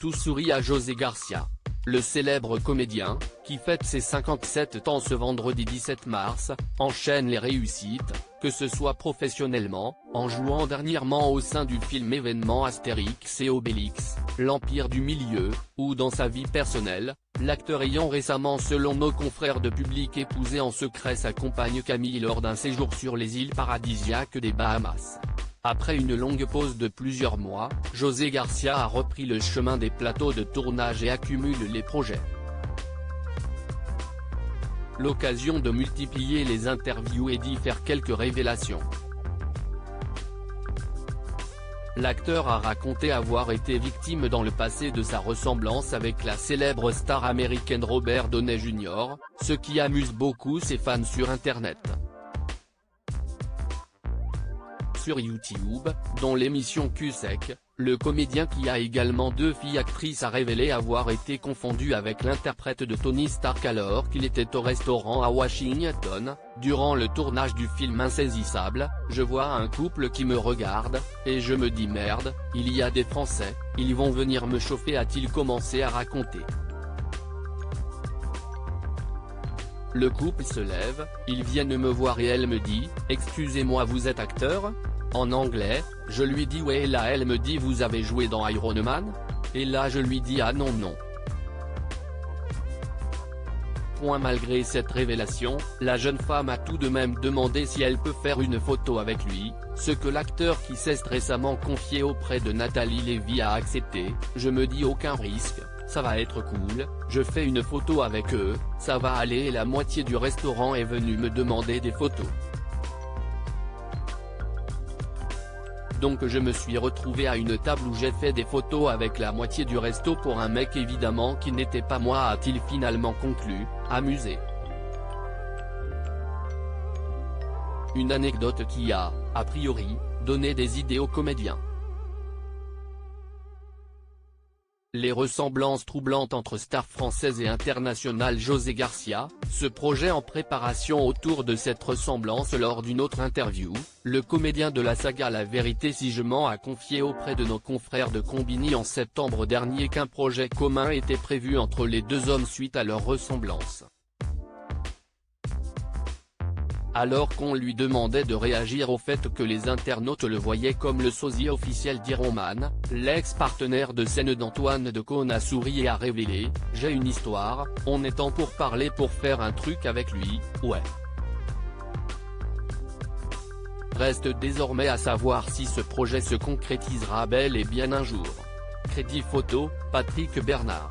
tout sourit à José Garcia. Le célèbre comédien, qui fête ses 57 ans ce vendredi 17 mars, enchaîne les réussites, que ce soit professionnellement, en jouant dernièrement au sein du film événement Astérix et Obélix, l'Empire du Milieu, ou dans sa vie personnelle, l'acteur ayant récemment selon nos confrères de Public épousé en secret sa compagne Camille lors d'un séjour sur les îles paradisiaques des Bahamas. Après une longue pause de plusieurs mois, José Garcia a repris le chemin des plateaux de tournage et accumule les projets. L'occasion de multiplier les interviews et d'y faire quelques révélations. L'acteur a raconté avoir été victime dans le passé de sa ressemblance avec la célèbre star américaine Robert Downey Jr., ce qui amuse beaucoup ses fans sur Internet. Sur YouTube, dans l'émission Cul-Sec, le comédien qui a également 2 filles actrices a révélé avoir été confondu avec l'interprète de Tony Stark alors qu'il était au restaurant à Washington, durant le tournage du film Insaisissable. Je vois un couple qui me regarde, et je me dis merde, il y a des Français, ils vont venir me chauffer, a-t-il commencé à raconter. Le couple se lève, ils viennent me voir et elle me dit « Excusez-moi, vous êtes acteur ?» En anglais, je lui dis ouais et là elle me dit « Vous avez joué dans Iron Man ?» Et là je lui dis « Ah non non ». Malgré cette révélation, la jeune femme a tout de même demandé si elle peut faire une photo avec lui, ce que l'acteur qui s'est récemment confié auprès de Nathalie Lévy a accepté. Je me dis aucun risque, ça va être cool, je fais une photo avec eux, ça va aller et la moitié du restaurant est venu me demander des photos. Donc je me suis retrouvé à une table où j'ai fait des photos avec la moitié du resto pour un mec évidemment qui n'était pas moi, a-t-il finalement conclu, amusé. Une anecdote qui a priori, donné des idées aux comédiens. Les ressemblances troublantes entre stars françaises et internationales. José Garcia, ce projet en préparation autour de cette ressemblance. Lors d'une autre interview, le comédien de la saga La Vérité si je mens a confié auprès de nos confrères de Combini en septembre dernier qu'un projet commun était prévu entre les deux hommes suite à leur ressemblance. Alors qu'on lui demandait de réagir au fait que les internautes le voyaient comme le sosie officiel d'Iron Man, l'ex-partenaire de scène d'Antoine Decaune a souri et a révélé « J'ai une histoire, on est en pourparlers pour faire un truc avec lui, ouais. » Reste désormais à savoir si ce projet se concrétisera bel et bien un jour. Crédit photo, Patrick Bernard.